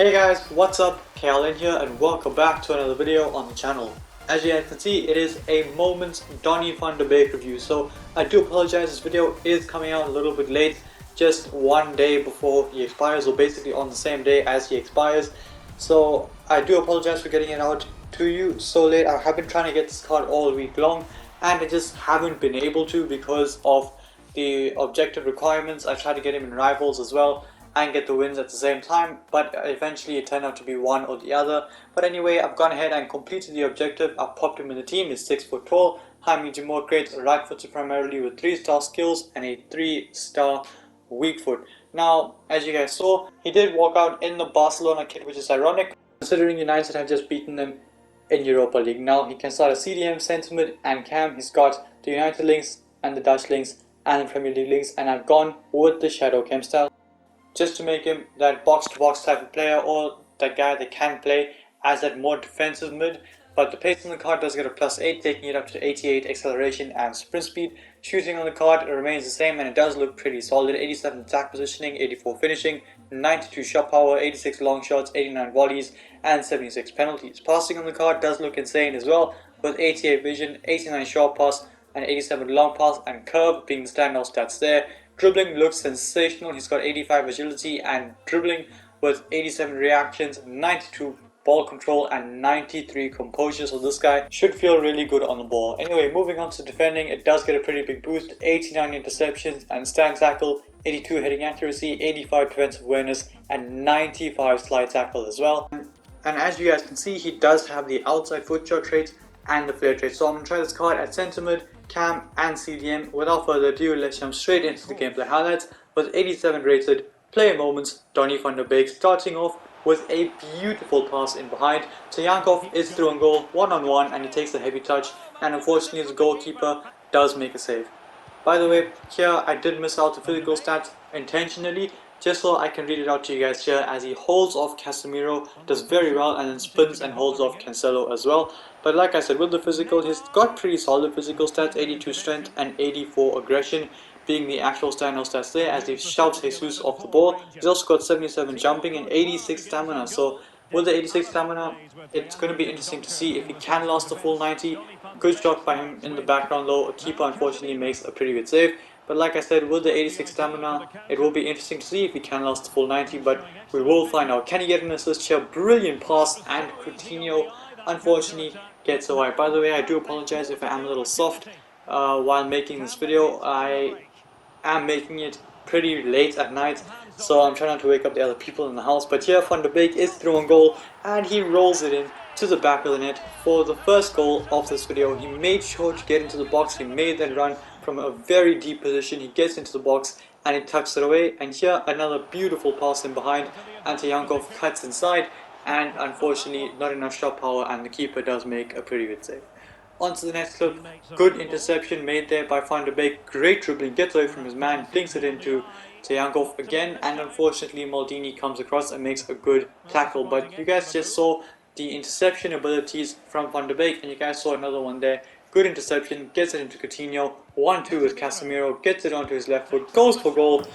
Hey guys, what's up? Kalen here and welcome back to another video on the channel. As you guys can see, it is a Moments Donny van de Beek review, so I do apologize, this video is coming out a little bit late, just one day before he expires, or basically on the same day as he expires. So I do apologize for getting it out to you so late. I have been trying to get this card all week long and I just haven't been able to because of the objective requirements. I tried to get him in rivals as well and get the wins at the same time, but eventually it turned out to be one or the other. But anyway, I've gone ahead and completed the objective. I've popped him in the team. He's 6 foot tall, high medium mode crate, right footed primarily with 3-star skills and a 3-star weak foot. Now, as you guys saw, he did walk out in the Barcelona kit, which is ironic considering United have just beaten them in Europa League. Now he can start a CDM, centre mid and cam. He's got the United links and the Dutch links and the Premier League links, and I've gone with the Shadow Cam style just to make him that box-to-box type of player, or that guy that can play as that more defensive mid. But the pace on the card does get a +8, taking it up to 88 acceleration and sprint speed. Shooting on the card remains the same and it does look pretty solid. 87 attack positioning, 84 finishing, 92 shot power, 86 long shots, 89 volleys and 76 penalties. Passing on the card does look insane as well, with 88 vision, 89 short pass and 87 long pass and curve being the standout stats there. Dribbling looks sensational. He's got 85 agility and dribbling with 87 reactions, 92 ball control and 93 composure, so this guy should feel really good on the ball. Anyway, moving on to defending, it does get a pretty big boost. 89 interceptions and stand tackle, 82 heading accuracy, 85 defensive awareness and 95 slide tackle as well. And as you guys can see, he does have the outside foot shot trait and the flare trait. So I'm going to try this card at centre mid, cam and CDM. Without further ado, let's jump straight into the gameplay highlights. With 87 rated, player moments, Donny van de Beek starting off with a beautiful pass in behind. Yankov is through on goal, one-on-one, and he takes a heavy touch, and unfortunately the goalkeeper does make a save. By the way, here I did miss out the physical stats intentionally, just so I can read it out to you guys here, as he holds off Casemiro, does very well, and then spins and holds off Cancelo as well. But like I said, with the physical, he's got pretty solid physical stats, 82 strength and 84 aggression being the actual standout stats there, as he shoves Jesus off the ball. He's also got 77 jumping and 86 stamina, so with the 86 stamina, it's going to be interesting to see if he can last the full 90. Good shot by him in the background though. A keeper unfortunately makes a pretty good save. But like I said, with the 86 stamina, it will be interesting to see if he can last the full 90, but we will find out. Can he get an assist here? Brilliant pass, and Coutinho unfortunately gets away. By the way, I do apologize if I am a little soft while making this video. I am making it pretty late at night, so I'm trying not to wake up the other people in the house. But here Van de Beek is through on goal and he rolls it in to the back of the net for the first goal of this video. He made sure to get into the box. He made that run from a very deep position. He gets into the box and he tucks it away, and here another beautiful pass in behind. Yankov cuts inside, and unfortunately not enough shot power, and the keeper does make a pretty good save. On to the next clip. Good interception made there by Van de Beek. Great dribbling, gets away from his man, dinks it into Yankov again, and unfortunately Maldini comes across and makes a good tackle. But you guys just saw the interception abilities from Van de Beek, and you guys saw another one there. Good interception, gets it into Coutinho, 1-2 with Casemiro, gets it onto his left foot, goes for goal.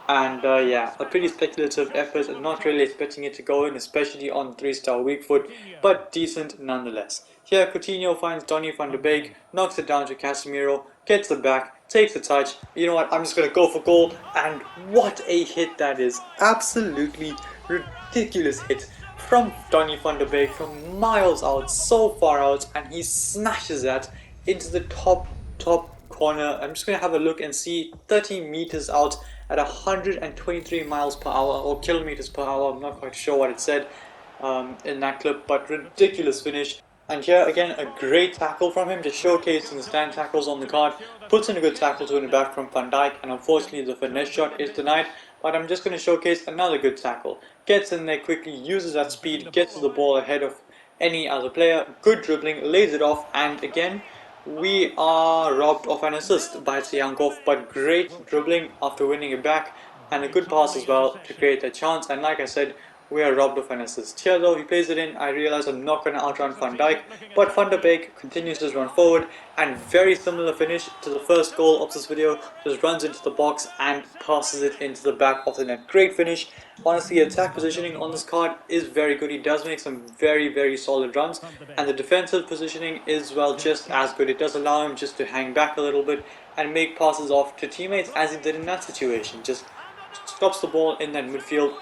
And yeah, a pretty speculative effort, and not really expecting it to go in, especially on 3-star weak foot, but decent nonetheless. Here Coutinho finds Donny van de Beek, knocks it down to Casemiro, gets the back, takes the touch. You know what, I'm just going to go for goal, and what a hit that is. Absolutely ridiculous hit from Donny van de Beek from miles out, so far out, and he smashes that into the top corner. I'm just going to have a look and see, 30 meters out at 123 miles per hour or kilometers per hour. I'm not quite sure what it said in that clip, but ridiculous finish. And here again, a great tackle from him, just showcasing the stand tackles on the card. Puts in a good tackle to win it back from Van Dijk, and unfortunately the finesse shot is denied. But I'm just going to showcase another good tackle. Gets in there quickly, uses that speed, gets to the ball ahead of any other player. Good dribbling, lays it off, and again we are robbed of an assist by Yankov, but great dribbling after winning it back, and a good pass as well to create a chance. And like I said, we are robbed of an assist. Here though, he plays it in. I realize I'm not going to outrun Van Dijk, but Van de Beek continues his run forward, and very similar finish to the first goal of this video. Just runs into the box and passes it into the back of the net. Great finish. Honestly, attack positioning on this card is very good. He does make some very solid runs, and the defensive positioning is, well, just as good. It does allow him just to hang back a little bit and make passes off to teammates, as he did in that situation. Just stops the ball in that midfield,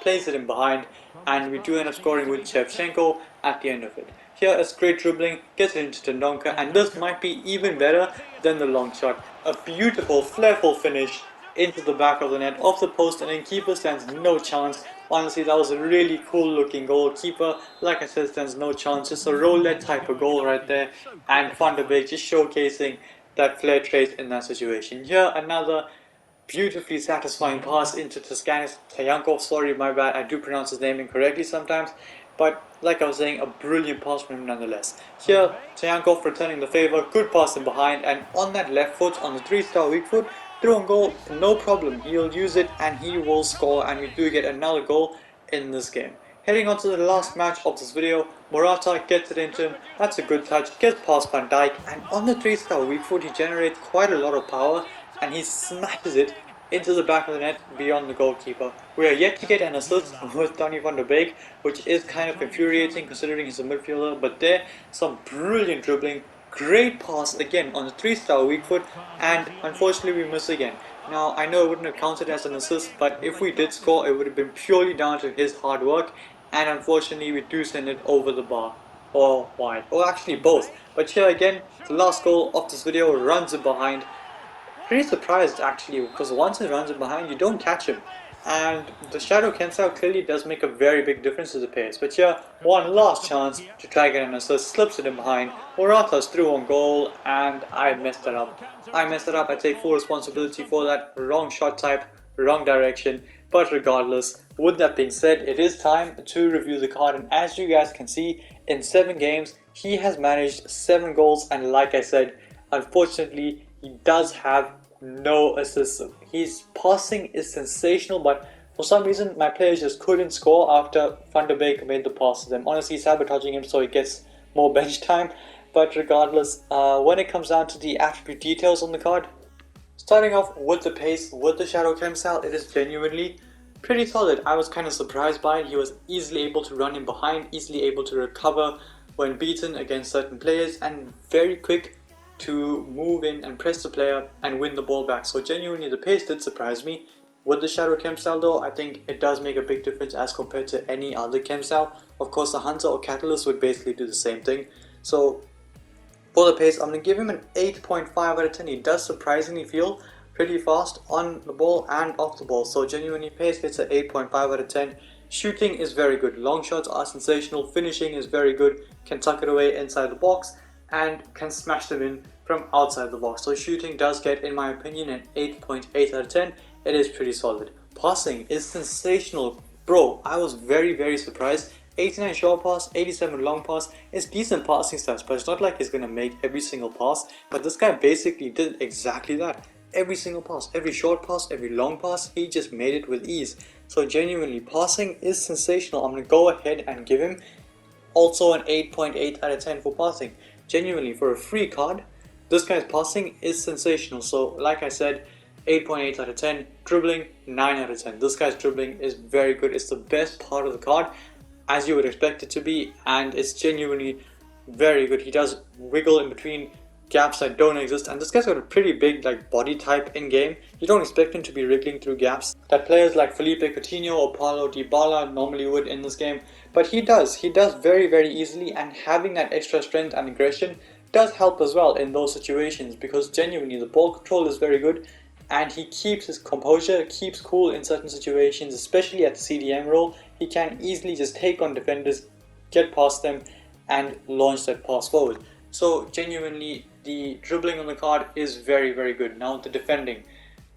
plays it in behind, and we do end up scoring with Shevchenko at the end of it. Here it's great dribbling, gets it into Donny, and this might be even better than the long shot. A beautiful, flairful finish into the back of the net, off the post, and then keeper stands no chance. Honestly, that was a really cool looking goal. Keeper, like I said, stands no chance. Just a roulette type of goal right there, and Van de Beek just showcasing that flair trait in that situation. Here another beautifully satisfying pass into Toscanis Tayankov. Sorry, my bad, I do pronounce his name incorrectly sometimes, but like I was saying, a brilliant pass from him nonetheless. Here, Tayankov returning the favour, good pass in behind, and on that left foot, on the 3-star weak foot, through on goal, no problem. He'll use it and he will score, and we do get another goal in this game. Heading on to the last match of this video, Morata gets it into him, that's a good touch, gets past Van Dijk, and on the 3-star weak foot he generates quite a lot of power and he smashes it into the back of the net beyond the goalkeeper. We are yet to get an assist with Donny van der Beek, which is kind of infuriating considering he's a midfielder, but there, some brilliant dribbling, great pass again on the 3-star weak foot, and unfortunately we miss again. Now I know it wouldn't have counted as an assist, but if we did score it would have been purely down to his hard work, and unfortunately we do send it over the bar or wide, or actually both. But here again, the last goal of this video runs it behind. Pretty surprised actually, because once it runs it behind you don't catch him, and the shadow Kensao clearly does make a very big difference to the pace. But here, one last chance to try get an assist, slips it in behind, Morata's through on goal, and I messed it up. I take full responsibility for that. Wrong shot type, wrong direction, but regardless, with that being said, it is time to review the card, and as you guys can see, in 7 games, he has managed 7 goals, and like I said, unfortunately, he does have no assists. His passing is sensational, but for some reason my players just couldn't score after Van de Beek made the pass to them. Honestly, sabotaging him so he gets more bench time. But regardless, when it comes down to the attribute details on the card, starting off with the pace, with the Shadow Chem style, it is genuinely pretty solid. I was kind of surprised by it. He was easily able to run in behind, easily able to recover when beaten against certain players, and very quick to move in and press the player and win the ball back. So genuinely the pace did surprise me. With the Shadow Chem style though, I think it does make a big difference as compared to any other Chem style. Of course the Hunter or Catalyst would basically do the same thing. So for the pace, I'm going to give him an 8.5 out of 10. He does surprisingly feel pretty fast on the ball and off the ball. So genuinely pace gets an 8.5 out of 10. Shooting is very good. Long shots are sensational. Finishing is very good. Can tuck it away inside the box and can smash them in from outside the box. So shooting does get, in my opinion, an 8.8 out of 10. It is pretty solid. Passing is sensational. Bro, I was very surprised. 89 short pass, 87 long pass. It's decent passing stats, but it's not like he's gonna make every single pass. But this guy basically did exactly that. Every single pass, every short pass, every long pass, he just made it with ease. So genuinely, passing is sensational. I'm gonna go ahead and give him also an 8.8 out of 10 for passing. Genuinely, for a free card, this guy's passing is sensational. So like I said, 8.8 out of 10. Dribbling, 9 out of 10. This guy's dribbling is very good. It's the best part of the card, as you would expect it to be, and it's genuinely very good. He does wiggle in between gaps that don't exist, and this guy's got a pretty big body type in game. You don't expect him to be wriggling through gaps that players like Felipe Coutinho or Paulo Dybala normally would in this game, but he does very easily, and having that extra strength and aggression does help as well in those situations, because genuinely the ball control is very good and he keeps his composure, keeps cool in certain situations, especially at the CDM role. He can easily just take on defenders, get past them and launch that pass forward. So genuinely the dribbling on the card is very good. Now the defending,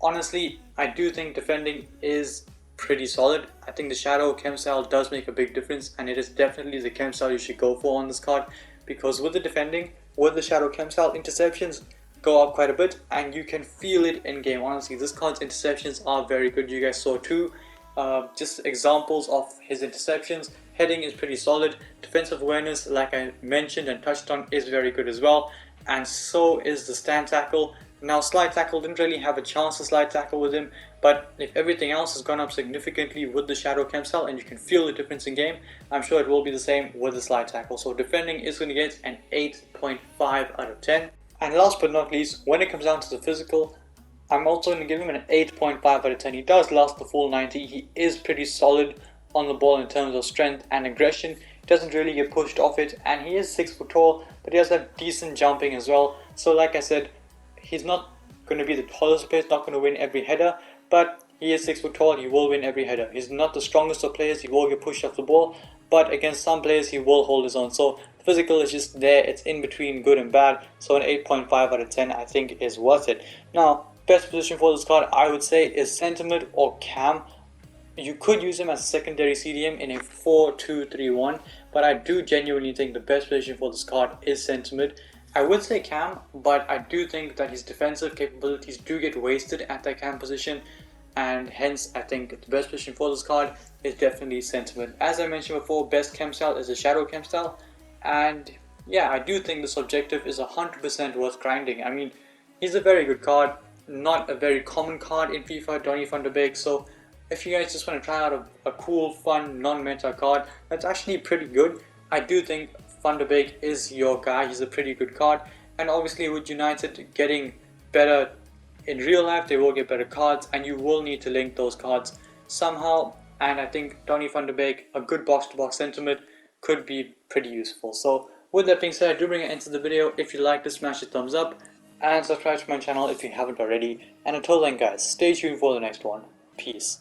honestly I do think defending is pretty solid. I think the Shadow Chem style does make a big difference, and it is definitely the Chem style you should go for on this card, because with the defending, with the Shadow Chem style, interceptions go up quite a bit and you can feel it in game. Honestly, this card's interceptions are very good. You guys saw 2 just examples of his interceptions. Heading is pretty solid. Defensive awareness, like I mentioned and touched on, is very good as well. And so is the stand tackle. Now slide tackle didn't really have a chance to slide tackle with him, but if everything else has gone up significantly with the shadow chem style and you can feel the difference in game, I'm sure it will be the same with the slide tackle. So defending is going to get an 8.5 out of 10. And last but not least, when it comes down to the physical, I'm also going to give him an 8.5 out of 10. He does last the full 90. He is pretty solid on the ball in terms of strength and aggression. He doesn't really get pushed off it, and he is 6 foot tall, but he does have decent jumping as well. So like I said, he's not going to be the tallest player, not going to win every header, but he is 6 foot tall, he will win every header. He's not the strongest of players, he will get pushed off the ball, but against some players he will hold his own. So physical is just there, it's in between good and bad, so an 8.5 out of 10 I think is worth it. Now, best position for this card I would say is centre or cam. You could use him as a secondary CDM in a 4-2-3-1, but I do genuinely think the best position for this card is centre. I would say cam, but I do think that his defensive capabilities do get wasted at that cam position, and hence I think the best position for this card is definitely centre. As I mentioned before, best chem style is a shadow chem style, and yeah, I do think this objective is 100% worth grinding. I mean, he's a very good card, not a very common card in FIFA, Donny van de Beek, so if you guys just want to try out a cool, fun, non-meta card that's actually pretty good, I do think Van de Beek is your guy. He's a pretty good card, and obviously with United getting better in real life, they will get better cards, and you will need to link those cards somehow, and I think Donny van de Beek, a good box-to-box sentiment, could be pretty useful. So with that being said, I do bring an end to the video. If you like this, smash a thumbs up and subscribe to my channel if you haven't already, and until then guys, stay tuned for the next one. Peace.